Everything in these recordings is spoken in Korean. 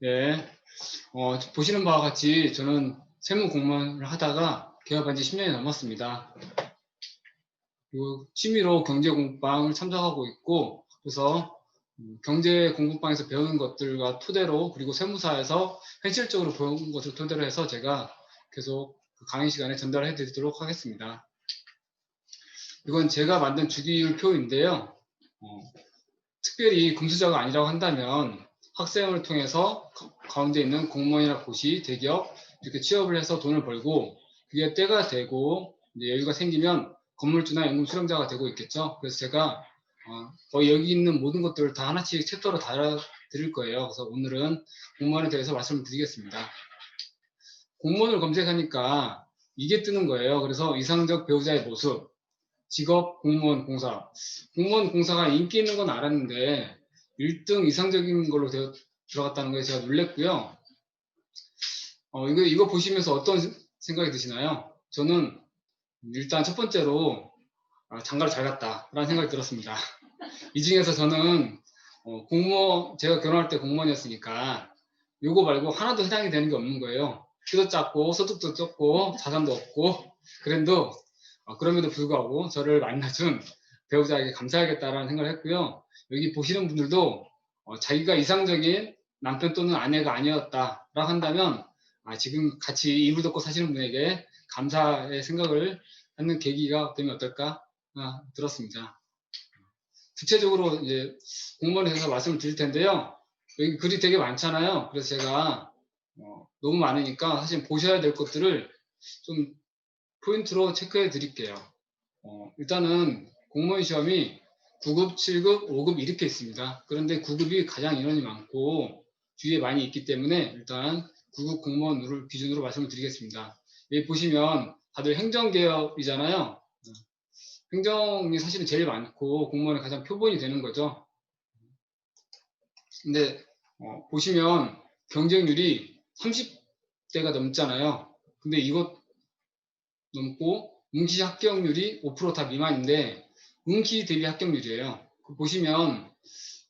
네. 보시는 바와 같이 저는 세무 공무원을 하다가 개업한 지 10년이 넘었습니다. 그리고 취미로 경제 공부방을 참석하고 있고, 그래서 경제 공부방에서 배우는 것들과 토대로, 그리고 세무사에서 현실적으로 배운 것을 토대로 해서 제가 계속 그 강의 시간에 전달해 드리도록 하겠습니다. 이건 제가 만든 주기율표인데요. 특별히 금수저가 아니라고 한다면 학생을 통해서 가운데 있는 공무원이나 고시, 대기업 이렇게 취업을 해서 돈을 벌고, 그게 때가 되고 이제 여유가 생기면 건물주나 연금 수령자가 되고 있겠죠. 그래서 제가 거의 여기 있는 모든 것들을 다 하나씩 챕터로 달아 드릴 거예요. 그래서 오늘은 공무원에 대해서 말씀을 드리겠습니다. 공무원을 검색하니까 이게 뜨는 거예요. 그래서 이상적 배우자의 모습, 직업 공무원 공사. 공무원 공사가 인기 있는 건 알았는데 1등 이상적인 걸로 들어갔다는 거에 제가 놀랬고요. 이거 보시면서 어떤 생각이 드시나요? 저는 일단 첫 번째로 장가를 잘 갔다 라는 생각이 들었습니다. 이 중에서 저는 제가 결혼할 때 공무원이었으니까 요거 말고 하나도 해당이 되는 게 없는 거예요. 키도 작고 소득도 적고 자산도 없고, 그럼에도 불구하고 저를 만나준 배우자에게 감사하겠다라는 생각을 했고요. 여기 보시는 분들도 자기가 이상적인 남편 또는 아내가 아니었다라고 한다면 지금 같이 이불 덮고 사시는 분에게 감사의 생각을 하는 계기가 되면 어떨까 들었습니다. 구체적으로 이제 공무원에 대해서 말씀을 드릴 텐데요. 여기 글이 되게 많잖아요. 그래서 제가 너무 많으니까 사실 보셔야 될 것들을 좀 포인트로 체크해 드릴게요. 일단은 공무원 시험이 9급, 7급, 5급 이렇게 있습니다. 그런데 9급이 가장 인원이 많고 뒤에 많이 있기 때문에 일단 9급 공무원을 기준으로 말씀을 드리겠습니다. 여기 보시면 다들 행정개혁이잖아요. 행정이 사실은 제일 많고 공무원이 가장 표본이 되는 거죠. 근데 보시면 경쟁률이 30대가 넘잖아요. 근데 이것 넘고 응시 합격률이 5%다 미만인데 응시 대비 합격률이에요. 보시면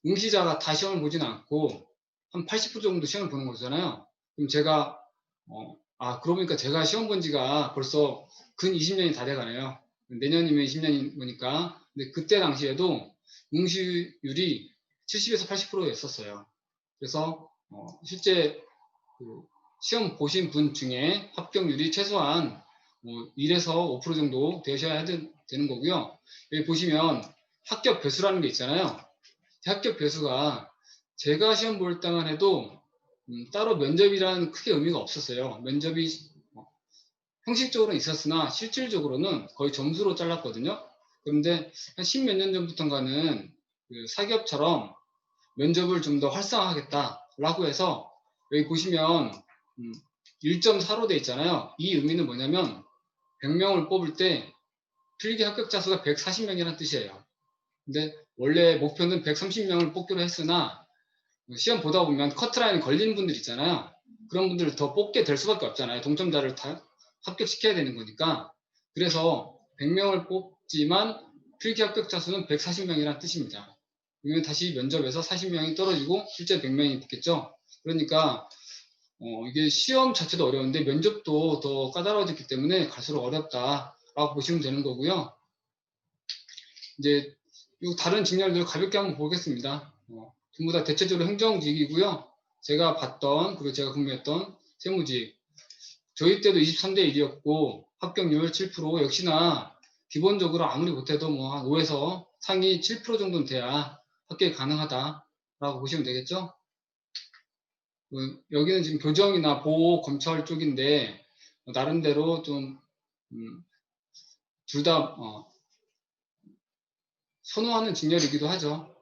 응시자가 다 시험을 보지는 않고 한 80% 정도 시험을 보는 거잖아요. 그럼 제가 그러고 보니까 제가 시험 본 지가 벌써 근 20년이 다 돼가네요. 내년이면 20년인 거니까. 근데 그때 당시에도 응시율이 70에서 80%였었어요. 그래서 실제 그 시험 보신 분 중에 합격률이 최소한 1에서 5% 정도 되셔야 되는 거고요. 여기 보시면 합격 배수라는 게 있잖아요. 합격 배수가 제가 시험 볼 때만 해도 따로 면접이라는 크게 의미가 없었어요. 면접이 형식적으로는 있었으나 실질적으로는 거의 점수로 잘랐거든요. 그런데 한 10몇 년 전부터인가는 그 사기업처럼 면접을 좀 더 활성화하겠다라고 해서 여기 보시면 1.4로 돼 있잖아요. 이 의미는 뭐냐면 100명을 뽑을 때 필기 합격자 수가 140명이라는 뜻이에요. 근데 원래 목표는 130명을 뽑기로 했으나 시험 보다 보면 커트라인 걸리는 분들 있잖아요. 그런 분들을 더 뽑게 될 수밖에 없잖아요. 동점자를 다 합격시켜야 되는 거니까. 그래서 100명을 뽑지만 필기 합격자 수는 140명이라는 뜻입니다. 그러면 다시 면접에서 40명이 떨어지고 실제 100명이 붙겠죠. 그러니까 이게 시험 자체도 어려운데 면접도 더 까다로워졌기 때문에 갈수록 어렵다라고 보시면 되는 거고요. 이제 이 다른 직렬들 가볍게 한번 보겠습니다. 전부 다 대체적으로 행정직이고요. 제가 봤던 그리고 제가 근무했던 세무직, 저희 때도 23대 1이었고 합격률 7%, 역시나 기본적으로 아무리 못해도 뭐 한 5에서 상위 7% 정도는 돼야 합격이 가능하다라고 보시면 되겠죠. 여기는 지금 교정이나 보호, 검찰 쪽인데 나름대로 좀 둘 다 선호하는 직렬이기도 하죠.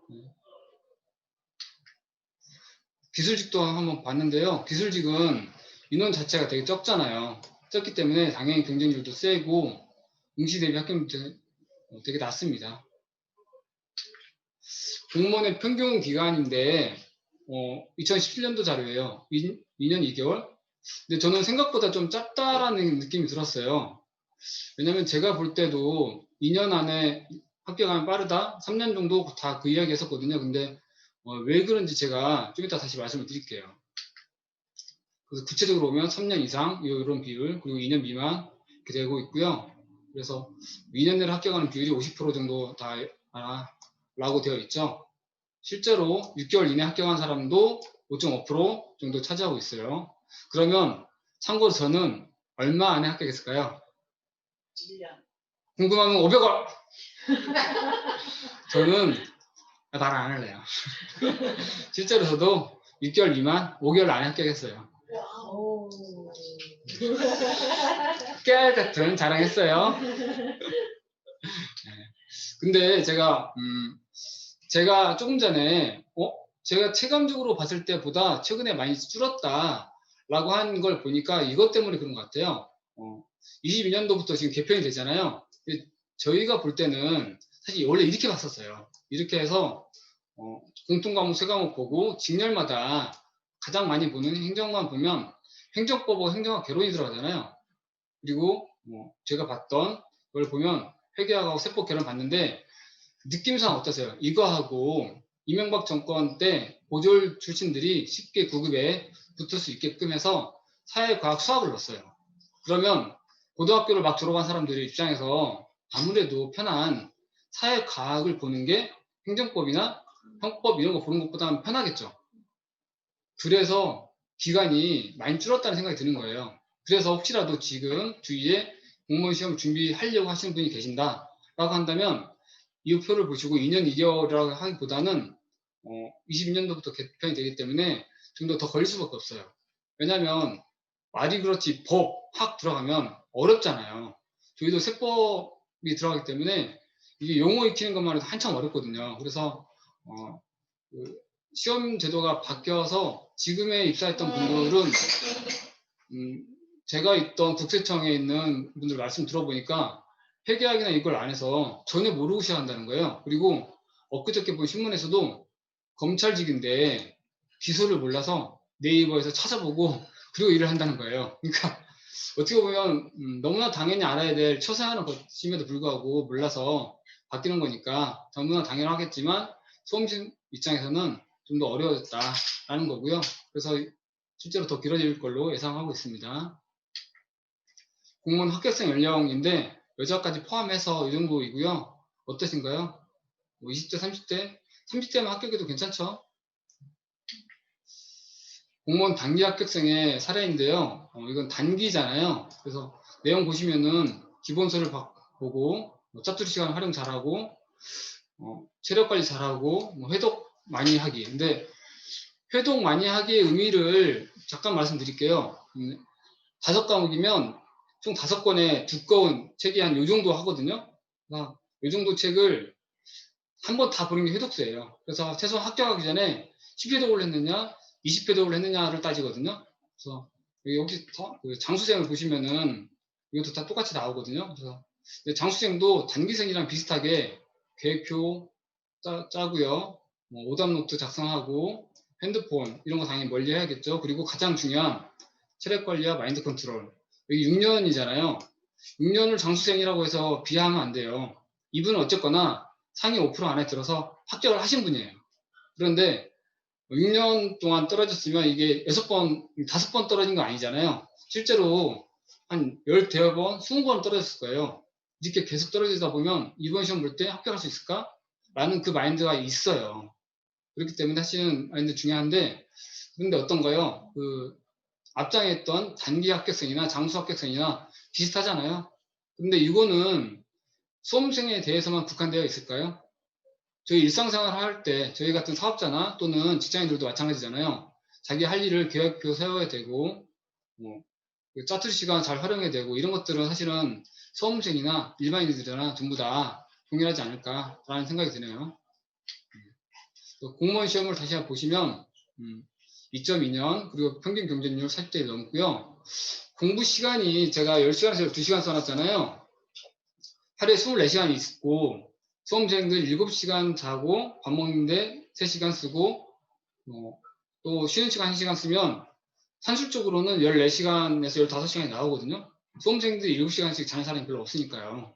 기술직도 한번 봤는데요. 기술직은 인원 자체가 되게 적잖아요. 적기 때문에 당연히 경쟁률도 세고 응시 대비 합격률도 되게 낮습니다. 공무원의 평균 기간인데 2017년도 자료예요. 2년 2개월. 근데 저는 생각보다 좀 짧다라는 느낌이 들었어요. 왜냐면 제가 볼 때도 2년 안에 합격하면 빠르다, 3년 정도 다 그 이야기 했었거든요. 근데 왜 그런지 제가 좀 이따 다시 말씀을 드릴게요. 그래서 구체적으로 보면 3년 이상 이런 비율, 그리고 2년 미만 이렇게 되고 있고요. 그래서 2년 내로 합격하는 비율이 50% 정도 라고 되어 있죠. 실제로 6개월 이내 합격한 사람도 5.5% 정도 차지하고 있어요. 그러면 참고로 저는 얼마 안에 합격했을까요? 1년. 궁금하면 500원! 저는 말 안 할래요. 실제로 저도 6개월 미만, 5개월 안에 합격했어요. 와우. 깨알 같은 자랑했어요. 근데 제가 조금 전에 제가 체감적으로 봤을 때보다 최근에 많이 줄었다라고 한 걸 보니까 이것 때문에 그런 것 같아요. 22년도부터 지금 개편이 되잖아요. 저희가 볼 때는 사실 원래 이렇게 봤었어요. 이렇게 해서 공통과목 세 과목 보고 직렬마다 가장 많이 보는 행정만 보면 행정법하고 행정학 개론이 들어가잖아요. 그리고 제가 봤던 걸 보면 회계학하고 세법 개론 봤는데 느낌상 어떠세요? 이거하고 이명박 정권 때 고졸 출신들이 쉽게 9급에 붙을 수 있게끔 해서 사회과학 수학을 넣었어요. 그러면 고등학교를 막 졸업한 사람들의 입장에서 아무래도 편한 사회과학을 보는 게 행정법이나 형법 이런 거 보는 것보다는 편하겠죠. 그래서 기간이 많이 줄었다는 생각이 드는 거예요. 그래서 혹시라도 지금 주위에 공무원 시험 준비하려고 하시는 분이 계신다 라고 한다면 이 표를 보시고 2년 2개월이라고 하기보다는 22년도부터 개편이 되기 때문에 좀 더 걸릴 수밖에 없어요. 왜냐하면 말이 그렇지 법, 학 들어가면 어렵잖아요. 저희도 세법이 들어가기 때문에 이게 용어 익히는 것만 해도 한참 어렵거든요. 그래서 그 시험 제도가 바뀌어서 지금에 입사했던 분들은 제가 있던 국세청에 있는 분들 말씀 들어보니까 회계학이나 이걸 안 해서 전혀 모르고 시작한다는 거예요. 그리고 엊그저께 본 신문에서도 검찰직인데 기소를 몰라서 네이버에서 찾아보고 그리고 일을 한다는 거예요. 그러니까 어떻게 보면 너무나 당연히 알아야 될 처세하는 것임에도 불구하고 몰라서 바뀌는 거니까 너무나 당연하겠지만 수험생 입장에서는 좀 더 어려워졌다라는 거고요. 그래서 실제로 더 길어질 걸로 예상하고 있습니다. 공무원 합격생 연령인데 여자까지 포함해서 이 정도이고요. 어떠신가요? 20대, 30대? 30대면 합격해도 괜찮죠? 공무원 단기 합격생의 사례인데요. 이건 단기잖아요. 그래서 내용 보시면은 기본서를 보고 짜투리 시간 활용 잘하고 체력 관리 잘하고 회독 많이 하기. 근데 회독 많이 하기의 의미를 잠깐 말씀드릴게요. 5과목이면 총 5권의 두꺼운 책이 한 요 정도 하거든요. 요 정도 책을 한 번 다 보는 게 회독수예요. 그래서 최소한 합격하기 전에 10회독을 했느냐, 20회독을 했느냐를 따지거든요. 그래서 여기 혹시 장수생을 보시면은 이것도 다 똑같이 나오거든요. 그래서 장수생도 단기생이랑 비슷하게 계획표 짜고요. 오답노트 작성하고 핸드폰 이런 거 당연히 멀리 해야겠죠. 그리고 가장 중요한 체력 관리와 마인드 컨트롤. 여기 6년이잖아요. 6년을 장수생이라고 해서 비하하면 안 돼요. 이분은 어쨌거나 상위 5% 안에 들어서 합격을 하신 분이에요. 그런데 6년 동안 떨어졌으면 이게 6번, 5번 떨어진 거 아니잖아요. 실제로 한 10대여번, 20번 떨어졌을 거예요. 이렇게 계속 떨어지다 보면 이번 시험 볼 때 합격할 수 있을까? 라는 그 마인드가 있어요. 그렇기 때문에 사실은 마인드 중요한데, 그런데 어떤가요? 앞장에 있던 단기 합격생이나 장수 합격생이나 비슷하잖아요. 근데 이거는 수험생에 대해서만 국한되어 있을까요? 저희 일상생활 할 때 저희 같은 사업자나 또는 직장인들도 마찬가지잖아요. 자기 할 일을 계획표 세워야 되고 짜투리 시간 잘 활용해야 되고 이런 것들은 사실은 수험생이나 일반인들이나 전부 다 동일하지 않을까라는 생각이 드네요. 공무원 시험을 다시 한번 보시면 2.2년 그리고 평균 경쟁률 40대 넘고요. 공부 시간이 제가 10시간에서 2시간 써놨잖아요. 하루에 24시간이 있고 수험생들 7시간 자고 밥 먹는데 3시간 쓰고 또 쉬는 시간 1시간 쓰면 산술적으로는 14시간에서 15시간이 나오거든요. 수험생들이 7시간씩 자는 사람이 별로 없으니까요.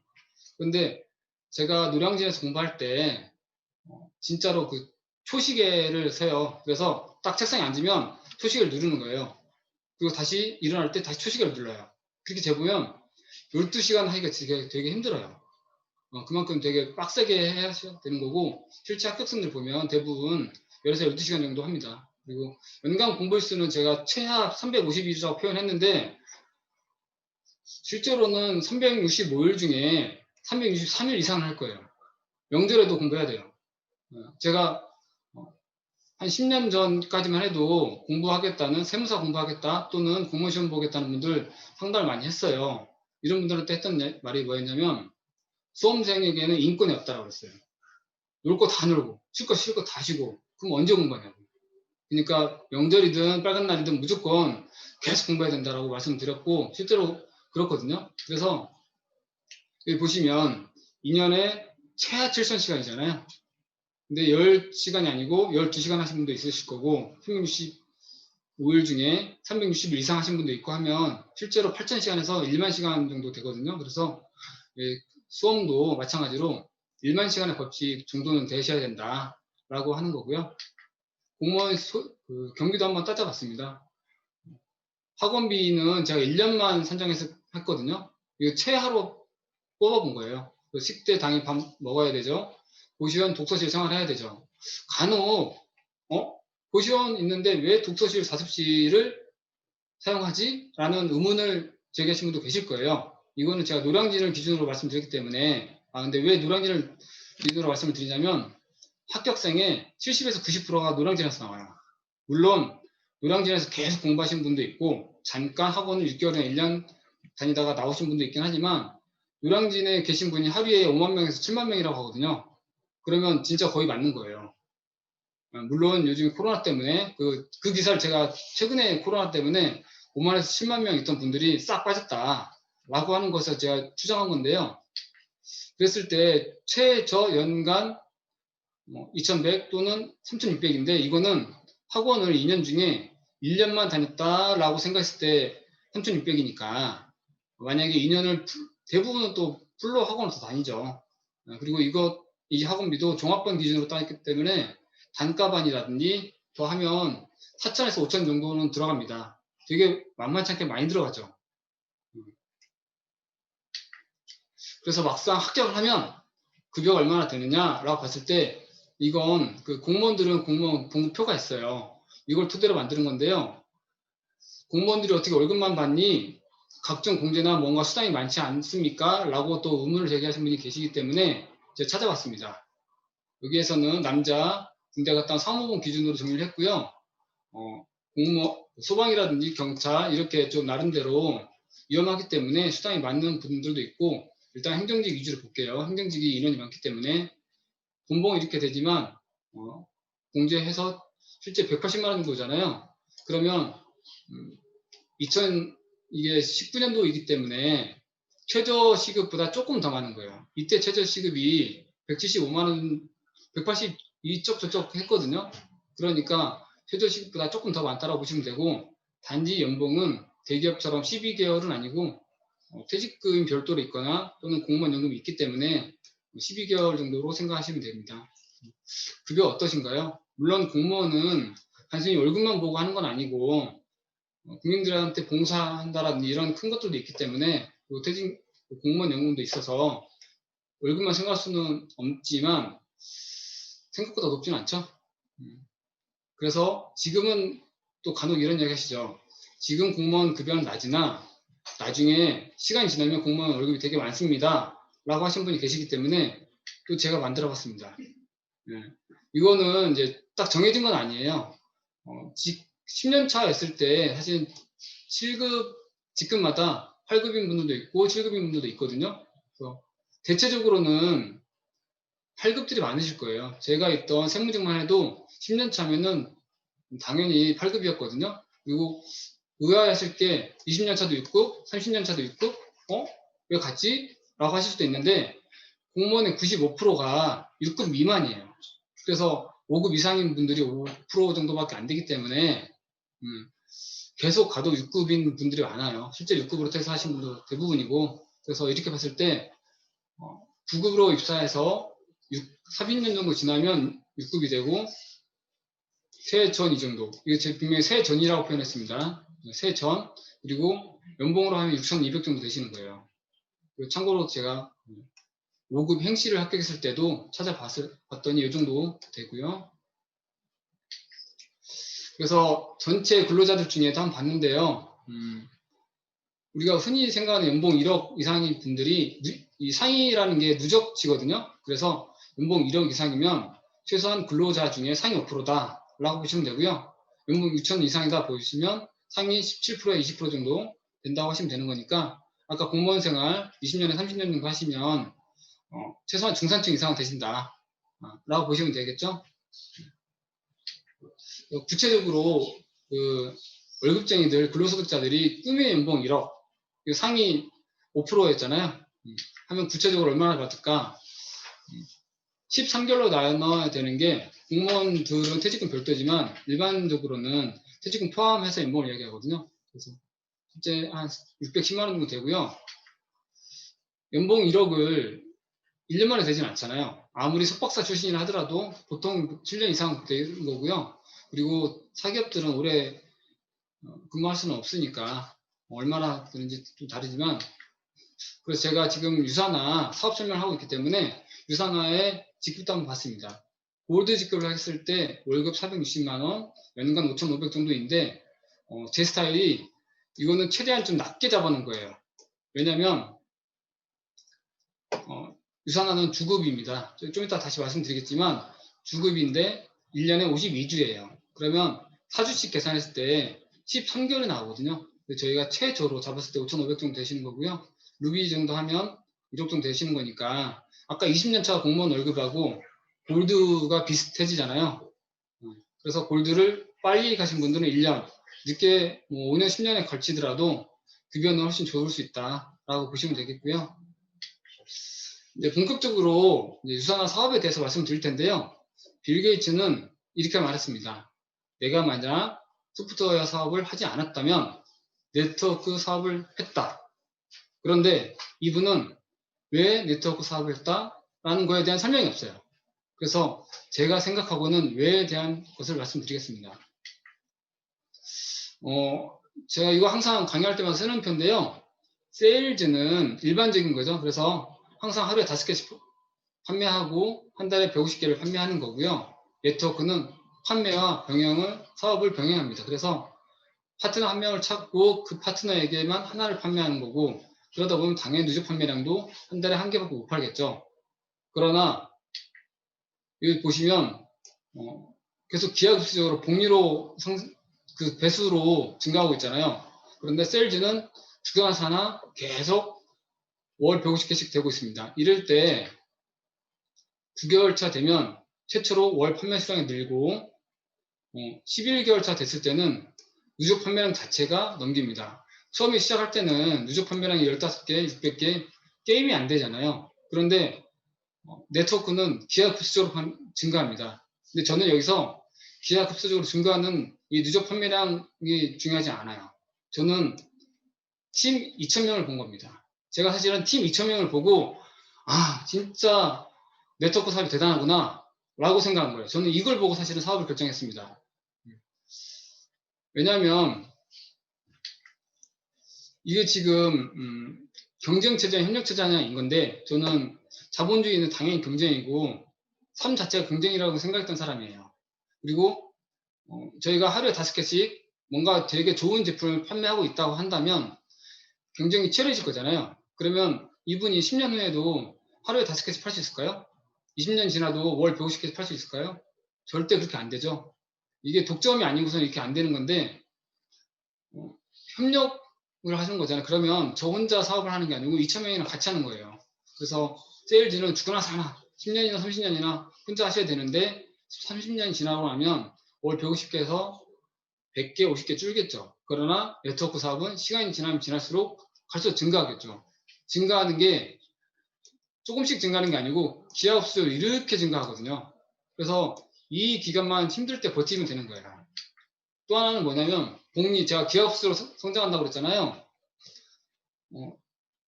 그런데 제가 노량진에서 공부할 때 진짜로 그 초시계를 세요. 그래서 딱 책상에 앉으면 초시계를 누르는 거예요. 그리고 다시 일어날 때 다시 초시계를 눌러요. 그렇게 재보면 12시간 하기가 되게 힘들어요. 그만큼 되게 빡세게 해야 되는 거고, 실제 합격생들 보면 대부분 열에서 12시간 정도 합니다. 그리고 연간 공부일수는 제가 최하 352주라고 표현했는데, 실제로는 365일 중에 363일 이상을 할 거예요. 명절에도 공부해야 돼요. 제가 한 10년 전까지만 해도 공부하겠다는, 세무사 공부하겠다 또는 공무원 시험 보겠다는 분들 상담을 많이 했어요. 이런 분들한테 했던 말이 뭐였냐면, 수험생에게는 인권이 없다고 그랬어요. 놀 거 다 놀고 쉴 거 쉴 거 다 쉬고 그럼 언제 공부하냐고. 그러니까 명절이든 빨간 날이든 무조건 계속 공부해야 된다라고 말씀드렸고, 실제로 그렇거든요. 그래서 여기 보시면 2년에 최하 7,000시간이잖아요. 근데 10시간이 아니고 12시간 하신 분도 있으실 거고, 365일 중에 360일 이상 하신 분도 있고 하면 실제로 8,000시간에서 1만 시간 정도 되거든요. 그래서 수험도 마찬가지로 1만 시간의 법칙 정도는 되셔야 된다라고 하는 거고요. 공무원 경비도 한번 따져봤습니다. 학원비는 제가 1년만 산정해서 했거든요. 이거 최하로 뽑아본 거예요. 식대 당일 밥 먹어야 되죠. 고시원 독서실 생활해야 되죠. 간혹 고시원 있는데 왜 독서실 4습실을 사용하지? 라는 의문을 제기하신 분도 계실 거예요. 이거는 제가 노량진을 기준으로 말씀드렸기 때문에, 근데 왜 노량진을 기준으로 말씀을 드리냐면, 합격생의 70에서 90%가 노량진에서 나와요. 물론 노량진에서 계속 공부하신 분도 있고, 잠깐 학원을 6개월이나 1년 다니다가 나오신 분도 있긴 하지만, 노량진에 계신 분이 하루에 5만 명에서 7만 명이라고 하거든요. 그러면 진짜 거의 맞는 거예요. 물론 요즘 코로나 때문에 그 기사를 제가 최근에 코로나 때문에 5만에서 7만 명 있던 분들이 싹 빠졌다라고 하는 것을 제가 추정한 건데요. 그랬을 때 최저 연간 2,100 또는 3,600인데, 이거는 학원을 2년 중에 1년만 다녔다라고 생각했을 때 3,600이니까 만약에 2년을 대부분은 또 풀로 학원을 더 다니죠. 그리고 이 학원비도 종합반 기준으로 따졌기 때문에 단가반이라든지 더 하면 4,000에서 5,000 정도는 들어갑니다. 되게 만만치 않게 많이 들어가죠. 그래서 막상 합격을 하면 급여가 얼마나 되느냐라고 봤을 때, 이건 그 공무원들은 공무원 봉급표가 있어요. 이걸 토대로 만드는 건데요. 공무원들이 어떻게 월급만 받니? 각종 공제나 뭔가 수당이 많지 않습니까? 라고 또 의문을 제기하신 분이 계시기 때문에 제가 찾아봤습니다. 여기에서는 남자 군대 갔다 온 사무원 기준으로 정리를 했고요. 공무원, 소방이라든지 경찰 이렇게 좀 나름대로 위험하기 때문에 수당이 맞는 분들도 있고, 일단 행정직 위주로 볼게요. 행정직이 인원이 많기 때문에 분봉이 이렇게 되지만 공제해서 실제 180만 원 정도잖아요. 그러면 이게 19년도이기 때문에 최저 시급보다 조금 더 많은 거예요. 이때 최저 시급이 175만 원, 182쪽 저쪽 했거든요. 그러니까 최저 시급보다 조금 더 많다라고 보시면 되고, 단지 연봉은 대기업처럼 12개월은 아니고 퇴직금이 별도로 있거나 또는 공무원 연금이 있기 때문에 12개월 정도로 생각하시면 됩니다. 급여 어떠신가요? 물론 공무원은 단순히 월급만 보고 하는 건 아니고 국민들한테 봉사한다라든지 이런 큰 것들도 있기 때문에, 퇴직 공무원 연금도 있어서 월급만 생각할 수는 없지만 생각보다 높지는 않죠. 그래서 지금은 또 간혹 이런 이야기 하시죠. 지금 공무원 급여는 낮으나 나중에 시간이 지나면 공무원 월급이 되게 많습니다 라고 하신 분이 계시기 때문에 또 제가 만들어 봤습니다. 이거는 이제 딱 정해진 건 아니에요. 10년 차였을 때 사실 7급 직급마다 8급인 분들도 있고 7급인 분들도 있거든요. 그래서 대체적으로는 8급들이 많으실 거예요. 제가 있던 세무직만 해도 10년 차면은 당연히 8급이었거든요. 그리고 의아하실 때 20년 차도 있고 30년 차도 있고 왜 갔지? 라고 하실 수도 있는데, 공무원의 95%가 6급 미만이에요. 그래서 5급 이상인 분들이 5% 정도밖에 안 되기 때문에 계속 가도 6급인 분들이 많아요. 실제 6급으로 퇴사하신 분도 대부분이고, 그래서 이렇게 봤을 때 9급으로 입사해서 40년 정도 지나면 6급이 되고, 새 전 이 정도. 이게 제 분명히 새 전이라고 표현했습니다. 세전, 그리고 연봉으로 하면 6,200 정도 되시는 거예요. 그리고 참고로 제가 5급 행시를 합격했을 때도 찾아봤더니 이 정도 되고요. 그래서 전체 근로자들 중에도 한번 봤는데요. 우리가 흔히 생각하는 연봉 1억 이상인 분들이 이 상위라는 게 누적치거든요. 그래서 연봉 1억 이상이면 최소한 근로자 중에 상위 5%다 라고 보시면 되고요. 연봉 6천 이상이다 보시면 상위 17%에 20% 정도 된다고 하시면 되는 거니까 아까 공무원 생활 20년에 30년 정도 하시면 최소한 중산층 이상은 되신다 라고 보시면 되겠죠. 구체적으로 그 월급쟁이들 근로소득자들이 꿈의 연봉 1억 상위 5%였잖아요. 하면 구체적으로 얼마나 받을까? 13개월로 나눠야 되는 게 공무원들은 퇴직금 별도지만 일반적으로는 퇴직금 포함해서 연봉을 이야기하거든요. 그래서 실제 한 610만 원 정도 되고요. 연봉 1억을 1년 만에 되진 않잖아요. 아무리 석박사 출신이라 하더라도 보통 7년 이상 되는 거고요. 그리고 사기업들은 오래 근무할 수는 없으니까 얼마나 되는지 좀 다르지만 그래서 제가 지금 유산화 사업 설명을 하고 있기 때문에 유산화의 직급도 한번 봤습니다. 골드 직급을 했을 때 월급 460만 원, 연간 5,500 정도인데 제 스타일이 이거는 최대한 좀 낮게 잡아놓은 거예요. 왜냐면 유산화는 주급입니다. 좀 이따 다시 말씀드리겠지만 주급인데 1년에 52주예요. 그러면 4주씩 계산했을 때 13개월이 나오거든요. 저희가 최저로 잡았을 때 5,500 정도 되시는 거고요. 루비 정도 하면 1억 정도 되시는 거니까 아까 20년차 공무원 월급하고 골드가 비슷해지잖아요. 그래서 골드를 빨리 가신 분들은 1년, 늦게 뭐 5년, 10년에 걸치더라도 급여는 훨씬 좋을 수 있다라고 보시면 되겠고요. 이제 본격적으로 유산화 사업에 대해서 말씀드릴 텐데요. 빌 게이츠는 이렇게 말했습니다. 내가 만약 소프트웨어 사업을 하지 않았다면 네트워크 사업을 했다. 그런데 이분은 왜 네트워크 사업을 했다라는 거에 대한 설명이 없어요. 그래서 제가 생각하고는 왜에 대한 것을 말씀드리겠습니다. 제가 이거 항상 강의할 때마다 쓰는 편인데요. 세일즈는 일반적인 거죠. 그래서 항상 하루에 5개씩 판매하고 한 달에 150개를 판매하는 거고요. 네트워크는 판매와 사업을 병행합니다. 그래서 파트너 한 명을 찾고 그 파트너에게만 하나를 판매하는 거고 그러다 보면 당연히 누적 판매량도 한 달에 1개밖에 못 팔겠죠. 그러나 여기 보시면 계속 기하급수적으로 복리로 그 배수로 증가하고 있잖아요. 그런데 세일즈는 주간사나 계속 월 150개씩 되고 있습니다. 이럴 때 9개월 차 되면 최초로 월 판매 수량이 늘고 11개월 차 됐을 때는 누적 판매량 자체가 넘깁니다. 처음에 시작할 때는 누적 판매량이 15개, 600개 게임이 안 되잖아요. 그런데 네트워크는 기하급수적으로 증가합니다. 근데 저는 여기서 기하급수적으로 증가하는 이 누적 판매량이 중요하지 않아요. 저는 팀 2,000명을 본 겁니다. 제가 사실은 팀 2,000명을 보고 진짜 네트워크 사업이 대단하구나 라고 생각한 거예요. 저는 이걸 보고 사실은 사업을 결정했습니다. 왜냐하면 이게 지금 경쟁체제냐 협력체제냐인 건데 저는 자본주의는 당연히 경쟁이고 삶 자체가 경쟁이라고 생각했던 사람이에요. 그리고 저희가 하루에 5개씩 뭔가 되게 좋은 제품을 판매하고 있다고 한다면 경쟁이 치열해질 거잖아요. 그러면 이분이 10년 후에도 하루에 5개씩 팔 수 있을까요? 20년 지나도 월 150개씩 팔 수 있을까요? 절대 그렇게 안 되죠. 이게 독점이 아니고서 이렇게 안 되는 건데 협력을 하는 거잖아요. 그러면 저 혼자 사업을 하는 게 아니고 2,000명이랑 같이 하는 거예요. 그래서 세일즈는 죽거나 사나 10년이나 30년이나 혼자 하셔야 되는데 30년이 지나고 나면 월 150개에서 100개, 50개 줄겠죠. 그러나 네트워크 사업은 시간이 지나면 지날수록 갈수록 증가하겠죠. 증가하는 게 조금씩 증가하는 게 아니고 기하급수적으로 이렇게 증가하거든요. 그래서 이 기간만 힘들 때 버티면 되는 거예요. 또 하나는 뭐냐면 복리, 제가 기하급수로 성장한다고 그랬잖아요.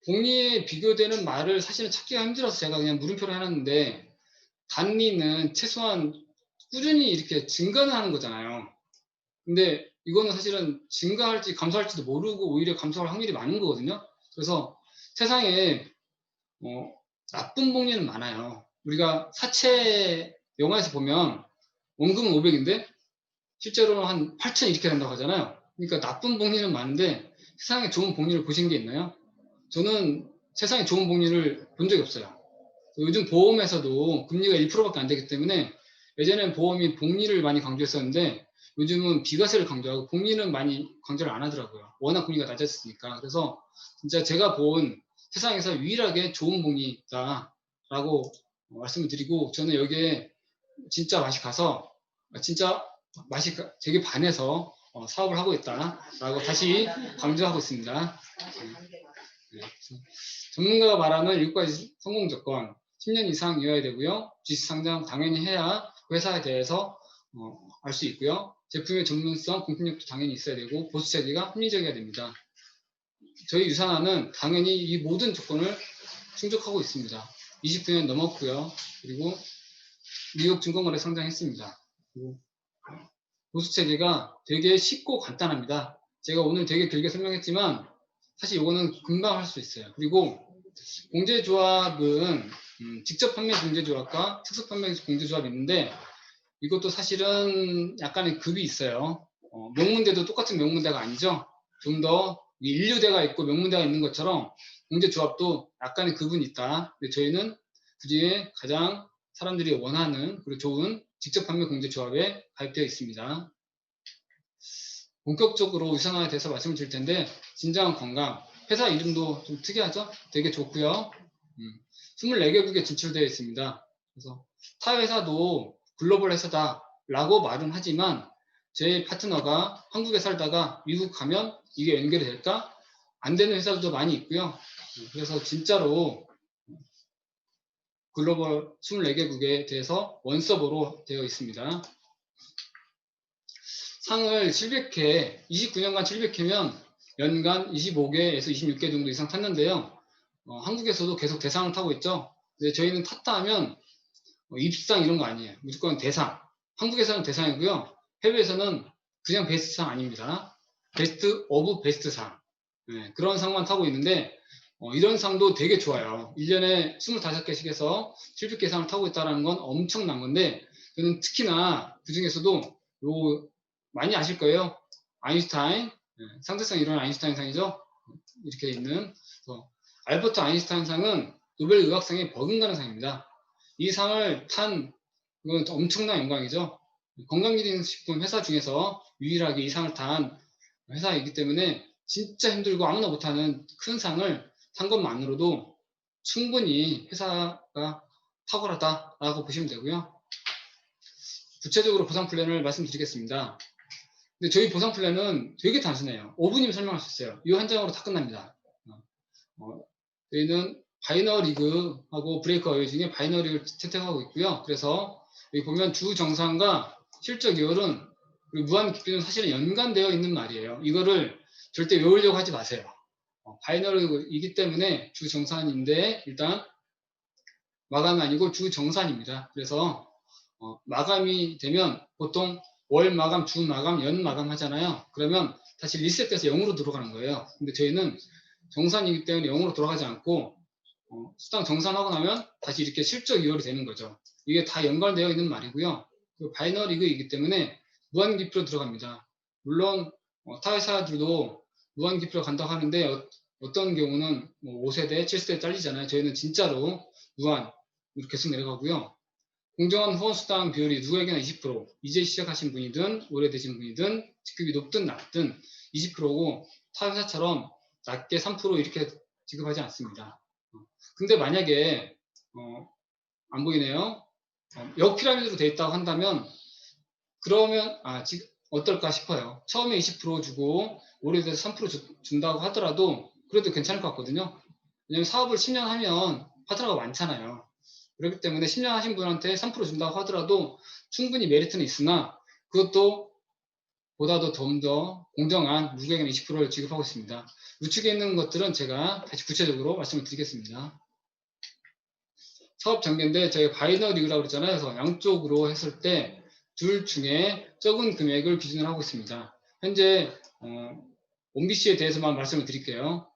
복리에 비교되는 말을 사실은 찾기가 힘들어서 제가 그냥 물음표로 해놨는데 단리는 최소한 꾸준히 이렇게 증가는 하는 거잖아요. 근데 이거는 사실은 증가할지 감소할지도 모르고 오히려 감소할 확률이 많은 거거든요. 그래서 세상에 나쁜 복리는 많아요. 우리가 사채 영화에서 보면 원금은 500인데 실제로는 한 8천 이렇게 된다고 하잖아요. 그러니까 나쁜 복리는 많은데 세상에 좋은 복리를 보신 게 있나요? 저는 세상에 좋은 복리를 본 적이 없어요. 요즘 보험에서도 금리가 1%밖에 안 되기 때문에 예전엔 보험이 복리를 많이 강조했었는데 요즘은 비과세를 강조하고 복리는 많이 강조를 안 하더라고요. 워낙 금리가 낮았으니까. 그래서 진짜 제가 본 세상에서 유일하게 좋은 복리다라고 말씀을 드리고 저는 여기에 진짜 맛이 가서 진짜 맛이 되게 반해서 사업을 하고 있다라고 다시 강조하고 있습니다. 네. 전문가가 말하는 6가지 성공 조건 10년 이상 이어야 되고요. 주식 상장 당연히 해야 회사에 대해서 알 수 있고요. 제품의 전문성, 공신력도 당연히 있어야 되고 보수 체계가 합리적이어야 됩니다. 저희 유산화는 당연히 이 모든 조건을 충족하고 있습니다. 29년 넘었고요. 그리고 뉴욕 증권거래 상장했습니다. 그리고 보수 체계가 되게 쉽고 간단합니다. 제가 오늘 되게 길게 설명했지만 사실 이거는 금방 할 수 있어요. 그리고 공제조합은 직접 판매 공제조합과 특수 판매 공제조합이 있는데 이것도 사실은 약간의 급이 있어요. 명문대도 똑같은 명문대가 아니죠. 좀 더 인류대가 있고 명문대가 있는 것처럼 공제조합도 약간의 급은 있다. 근데 저희는 그중에 가장 사람들이 원하는 그리고 좋은 직접 판매 공제조합에 가입되어 있습니다. 본격적으로 유산화에 대해서 말씀을 드릴 텐데 진정한 건강 회사 이름도 좀 특이하죠? 되게 좋고요. 24개국에 진출되어 있습니다. 그래서 타 회사도 글로벌 회사다라고 말은 하지만 제 파트너가 한국에 살다가 미국 가면 이게 연결이 될까? 안 되는 회사들도 많이 있고요. 그래서 진짜로 글로벌 24개국에 대해서 원서버로 되어 있습니다. 상을 700회, 29년간 700회면 연간 25개에서 26개 정도 이상 탔는데요. 한국에서도 계속 대상을 타고 있죠. 근데 저희는 탔다 하면 입상 이런 거 아니에요. 무조건 대상. 한국에서는 대상이고요. 해외에서는 그냥 베스트상 아닙니다. 베스트 오브 베스트상. 네, 그런 상만 타고 있는데 이런 상도 되게 좋아요. 1년에 25개씩 해서 700개 상을 타고 있다는 건 엄청난 건데 저는 특히나 그 중에서도 요 많이 아실 거예요. 아인슈타인, 상대성 이론 아인슈타인 상이죠. 이렇게 있는 알버트 아인슈타인 상은 노벨 의학상의 버금가는 상입니다. 이 상을 탄 건 엄청난 영광이죠. 건강기능식품 회사 중에서 유일하게 이 상을 탄 회사이기 때문에 진짜 힘들고 아무나 못하는 큰 상을 탄 것만으로도 충분히 회사가 탁월하다라고 보시면 되고요. 구체적으로 보상 플랜을 말씀드리겠습니다. 근데 저희 보상 플랜은 되게 단순해요. 5분이면 설명할 수 있어요. 이 한 장으로 다 끝납니다. 저희는 바이너리그하고 브레이크 어웨이 중에 바이너리를 채택하고 있고요. 그래서 여기 보면 주 정산과 실적 이율은 무한 기표는 사실은 연관되어 있는 말이에요. 이거를 절대 외우려고 하지 마세요. 바이너리이기 때문에 주 정산인데 일단 마감이 아니고 주 정산입니다. 그래서 마감이 되면 보통 월 마감, 주 마감, 연 마감 하잖아요. 그러면 다시 리셋돼서 0으로 들어가는 거예요. 근데 저희는 정산이기 때문에 0으로 돌아가지 않고 수당 정산하고 나면 다시 이렇게 실적 이율이 되는 거죠. 이게 다 연관되어 있는 말이고요. 바이너리그이기 때문에 무한기표로 들어갑니다. 물론 타 회사들도 무한기표로 간다고 하는데 어떤 경우는 5세대, 7세대 잘리잖아요. 저희는 진짜로 무한 이렇게 계속 내려가고요. 공정한 후원수당 비율이 누구에게나 20%, 이제 시작하신 분이든 오래되신 분이든 직급이 높든 낮든 20%고 타 회사처럼 낮게 3% 이렇게 지급하지 않습니다. 근데 만약에 안 보이네요. 역피라미드로 되어 있다고 한다면 그러면 어떨까 싶어요. 처음에 20% 주고 오래돼서 3% 준다고 하더라도 그래도 괜찮을 것 같거든요. 왜냐면 사업을 10년 하면 파트너가 많잖아요. 그렇기 때문에 10년 하신 분한테 3% 준다고 하더라도 충분히 메리트는 있으나 그것도 보다도 좀 더 공정한 누구에게나 20%를 지급하고 있습니다. 우측에 있는 것들은 제가 다시 구체적으로 말씀을 드리겠습니다. 사업 전개인데 저희가 바이너리그라고 그랬잖아요. 그래서 양쪽으로 했을 때 둘 중에 적은 금액을 기준으로 하고 있습니다. 현재 원BC에 대해서만 말씀을 드릴게요.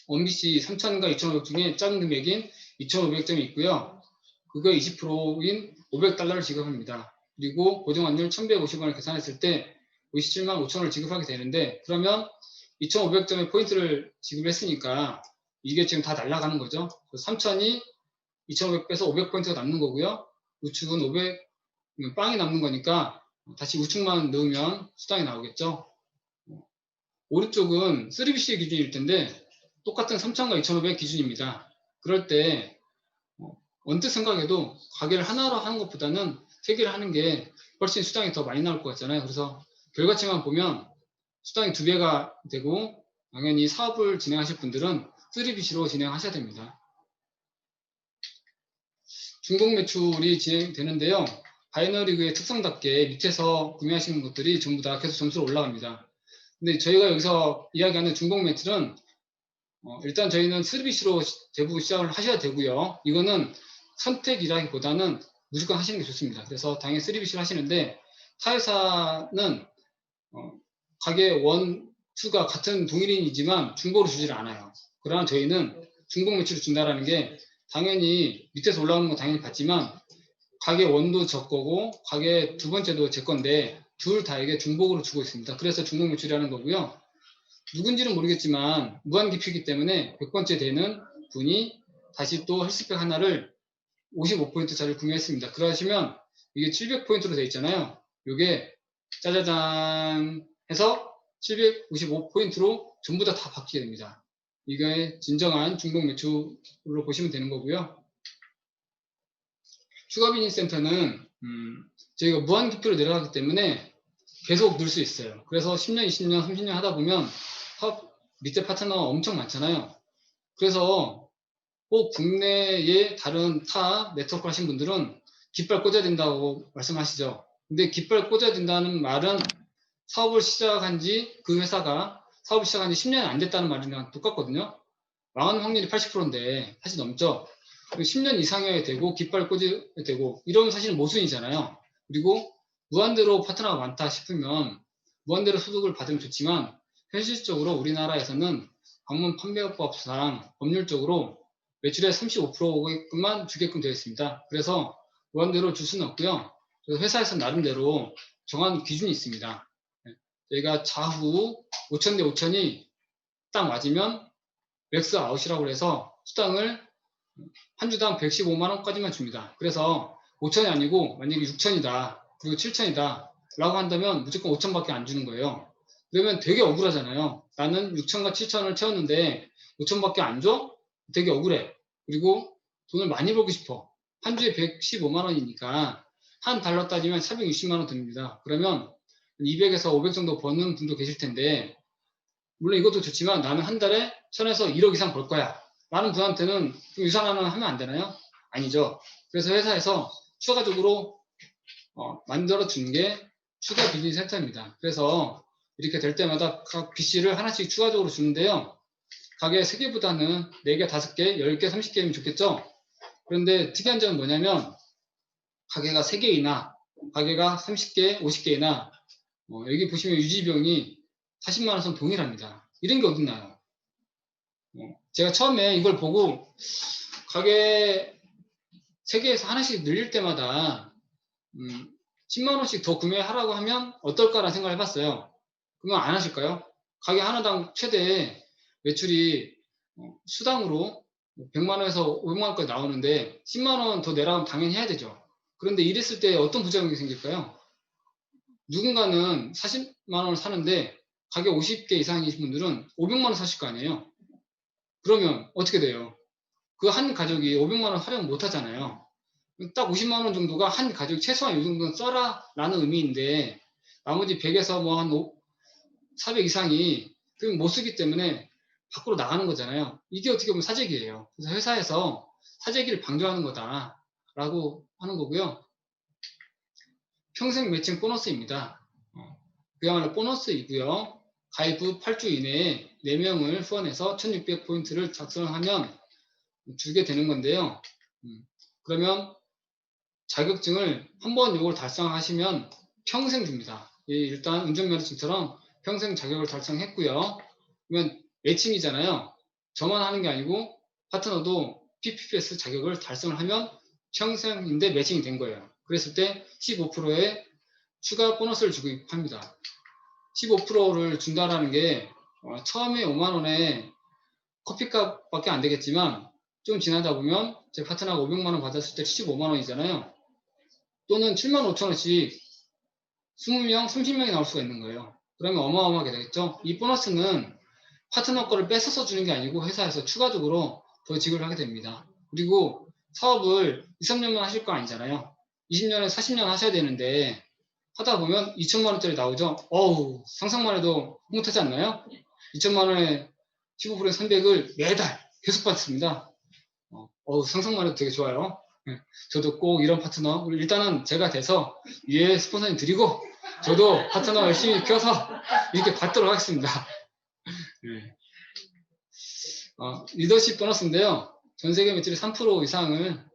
원BC 3,000과 2,500 중에 작은 금액인 2,500점이 있고요. 그거의 20%인 500달러를 지급합니다. 그리고 고정환율 1,150원을 계산했을 때 57만 5천원을 지급하게 되는데, 그러면 2,500점의 포인트를 지급했으니까 이게 지금 다 날아가는 거죠. 3,000이 2,500 빼서 500포인트가 남는 거고요. 우측은 500, 빵이 남는 거니까 다시 우측만 넣으면 수당이 나오겠죠. 오른쪽은 3BC 기준일 텐데 똑같은 3,000과 2,500 기준입니다. 그럴 때 언뜻 생각해도 가게를 하나로 하는 것보다는 3개를 하는 게 훨씬 수당이 더 많이 나올 것 같잖아요. 그래서 결과치만 보면 수당이 2배가 되고, 당연히 사업을 진행하실 분들은 3BC로 진행하셔야 됩니다. 중복 매출이 진행되는데요. 바이너리그의 특성답게 밑에서 구매하시는 것들이 전부 다 계속 점수로 올라갑니다. 근데 저희가 여기서 이야기하는 중복 매출은 일단 저희는 3BC로 대부분 시작을 하셔야 되고요. 이거는 선택이라기보다는 무조건 하시는 게 좋습니다. 그래서 당연히 3BC를 하시는데, 타회사는 가게 1, 2가 같은 동일인이지만 중복으로 주지를 않아요. 그러나 저희는 중복 매출을 준다라는 게 당연히 밑에서 올라오는 건 당연히 받지만 가게 1도 저 거고 가게 두 번째도 제 건데 둘 다에게 중복으로 주고 있습니다. 그래서 중복 매출이라는 거고요. 누군지는 모르겠지만 무한기표이기 때문에 100번째 되는 분이 다시 또 헬스팩 하나를 55포인트짜리 구매했습니다. 그러시면 이게 700포인트로 되어 있잖아요. 이게 짜자잔 해서 755포인트로 전부 다 바뀌게 됩니다. 이게 진정한 중복 매출로 보시면 되는 거고요. 추가 비즈니스 센터는 저희가 무한 기표로 내려가기 때문에 계속 늘 수 있어요. 그래서 10년, 20년, 30년 하다 보면 밑에 파트너가 엄청 많잖아요. 그래서 꼭 국내의 다른 타 네트워크 하신 분들은 깃발 꽂아야 된다고 말씀하시죠. 근데 깃발 꽂아야 된다는 말은 사업을 시작한 지, 그 회사가 사업을 시작한 지 10년이 안 됐다는 말이랑 똑같거든요. 망하는 확률이 80%인데 사실 넘죠. 10년 이상이어야 되고 깃발 꽂아야 되고 이러면 사실은 모순이잖아요. 그리고 무한대로 파트너가 많다 싶으면 무한대로 소득을 받으면 좋지만 현실적으로 우리나라에서는 방문 판매업법상 법률적으로 매출의 35%만 주게끔 되어 있습니다. 그래서 무한대로 줄 수는 없고요. 그래서 회사에서 나름대로 정한 기준이 있습니다. 저희가 좌우 5천 대 5천이 딱 맞으면 맥스 아웃이라고 해서 수당을 한 주당 115만 원까지만 줍니다. 그래서 5천이 아니고 만약에 6천이다 그리고 7천이다 라고 한다면 무조건 5천밖에 안 주는 거예요. 그러면 되게 억울하잖아요. 나는 6천과 7천을 채웠는데 5천밖에 안 줘? 되게 억울해. 그리고 돈을 많이 벌고 싶어. 한 주에 115만 원이니까 한 달러 따지면 460만 원 듭니다. 그러면 200에서 500 정도 버는 분도 계실 텐데, 물론 이것도 좋지만 나는 한 달에 1000에서 1억 이상 벌 거야 라는 분한테는 좀 유산하는 하면 안 되나요? 아니죠. 그래서 회사에서 추가적으로 만들어 주는 게 추가 비즈니스 센터입니다. 그래서 이렇게 될 때마다 각 BC를 하나씩 추가적으로 주는데요. 가게 3개보다는 4개, 5개, 10개, 30개면 좋겠죠? 그런데 특이한 점은 뭐냐면 가게가 3개이나 가게가 30개, 50개이나 여기 보시면 유지비용이 40만 원 선 동일합니다. 이런 게 어딨나요? 제가 처음에 이걸 보고 가게 3개에서 하나씩 늘릴 때마다 10만 원씩 더 구매하라고 하면 어떨까라는 생각을 해봤어요. 그러면 안 하실까요? 가게 하나당 최대 매출이 수당으로 100만 원에서 500만 원까지 나오는데 10만 원 더 내라면 당연히 해야 되죠. 그런데 이랬을 때 어떤 부작용이 생길까요? 누군가는 40만 원을 사는데 가게 50개 이상이신 분들은 500만 원 사실 거 아니에요. 그러면 어떻게 돼요? 그 한 가족이 500만 원 활용 못 하잖아요. 딱 50만 원 정도가 한 가족 최소한 이 정도는 써라 라는 의미인데 나머지 100에서 뭐 한 400 이상이 그럼 못 쓰기 때문에 밖으로 나가는 거잖아요. 이게 어떻게 보면 사재기예요. 그래서 회사에서 사재기를 방조하는 거다라고 하는 거고요. 평생 매칭 보너스입니다. 그야말로 보너스이고요. 가입 후 8주 이내에 4명을 후원해서 1600포인트를 작성하면 주게 되는 건데요. 그러면 자격증을 한번 요걸 달성하시면 평생 줍니다. 일단 운전면허증처럼 평생 자격을 달성했고요. 그러면 매칭이잖아요. 저만 하는 게 아니고 파트너도 PPPS 자격을 달성을 하면 평생인데 매칭이 된 거예요. 그랬을 때 15%의 추가 보너스를 지급합니다. 15%를 준다라는 게 처음에 5만 원에 커피값밖에 안 되겠지만 좀 지나다 보면 제 파트너가 500만 원 받았을 때 75만 원이잖아요. 또는 7만 5천 원씩 20명, 30명이 나올 수가 있는 거예요. 그러면 어마어마하게 되겠죠. 이 보너스는 파트너 거를 뺏어서 주는 게 아니고 회사에서 추가적으로 더 지급을 하게 됩니다. 그리고 사업을 2, 3년만 하실 거 아니잖아요. 20년에 40년 하셔야 되는데 하다 보면 2천만 원짜리 나오죠. 어우, 상상만 해도 흐뭇하지 않나요? 2천만 원에 15%의 300을 매달 계속 받습니다. 상상만 해도 되게 좋아요. 네, 저도 꼭 이런 파트너, 일단은 제가 돼서 위에 스폰서님 드리고, 저도 파트너 열심히 껴서 이렇게 받도록 하겠습니다. 네. 리더십 보너스인데요. 전 세계 매출의 3% 이상을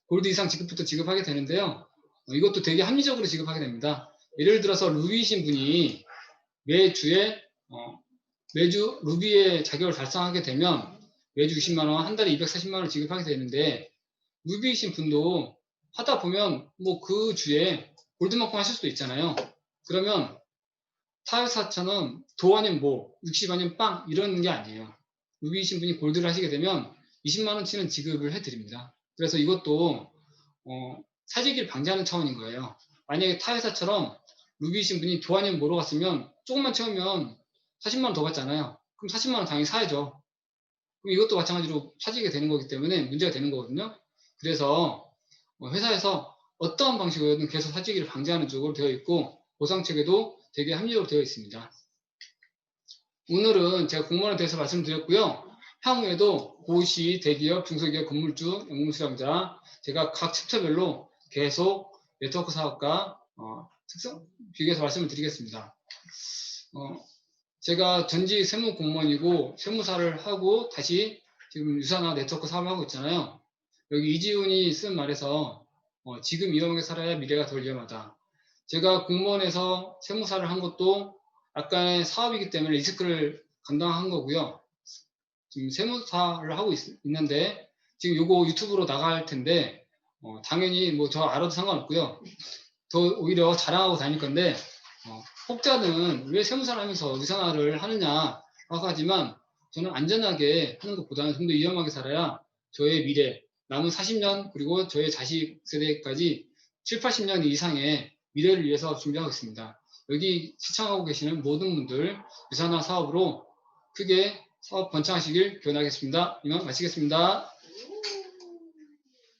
골드 이상 지급부터 지급하게 되는데요. 이것도 되게 합리적으로 지급하게 됩니다. 예를 들어서 루비이신 분이 매주 루비의 자격을 달성하게 되면 매주 60만 원, 한 달에 240만 원을 지급하게 되는데 루비이신 분도 하다 보면 뭐 그 주에 골드만큼 하실 수도 있잖아요. 그러면 타 회사처럼 도 아니면 뭐, 60 아니면 빵 이런 게 아니에요. 루비이신 분이 골드를 하시게 되면 20만 원치는 지급을 해드립니다. 그래서 이것도 사재기를 방지하는 차원인 거예요. 만약에 타 회사처럼 루비이신 분이 도 아니면 뭐로 갔으면 조금만 채우면 40만 원 더 받잖아요. 그럼 40만 원 당연히 사야죠. 그럼 이것도 마찬가지로 사재기가 되는 거기 때문에 문제가 되는 거거든요. 그래서 회사에서 어떠한 방식으로든 계속 사재기를 방지하는 쪽으로 되어 있고 보상체계도 되게 합리적으로 되어 있습니다. 오늘은 제가 공무원에 대해서 말씀드렸고요. 향후에도 고시, 대기업, 중소기업, 건물주, 연금수령자 제가 각 챕터별로 계속 네트워크 사업과 특성 비교해서 말씀을 드리겠습니다. 제가 전직 세무 공무원이고 세무사를 하고 다시 지금 유산화 네트워크 사업을 하고 있잖아요. 여기 이지훈이 쓴 말에서 지금 위험하게 살아야 미래가 덜 위험하다. 제가 공무원에서 세무사를 한 것도 약간의 사업이기 때문에 리스크를 감당한 거고요. 지금 세무사를 하고 있는데 지금 요거 유튜브로 나갈 텐데 당연히 뭐 저 알아도 상관없고요. 더 오히려 자랑하고 다닐 건데 혹자는 왜 세무사를 하면서 유산화를 하느냐라고 하지만 저는 안전하게 하는 것보다는 좀 더 위험하게 살아야 저의 미래 남은 40년 그리고 저의 자식 세대까지 7, 80년 이상의 미래를 위해서 준비하고 있습니다. 여기 시청하고 계시는 모든 분들 유산화 사업으로 크게 사업 번창하시길 기원하겠습니다. 이만 마치겠습니다.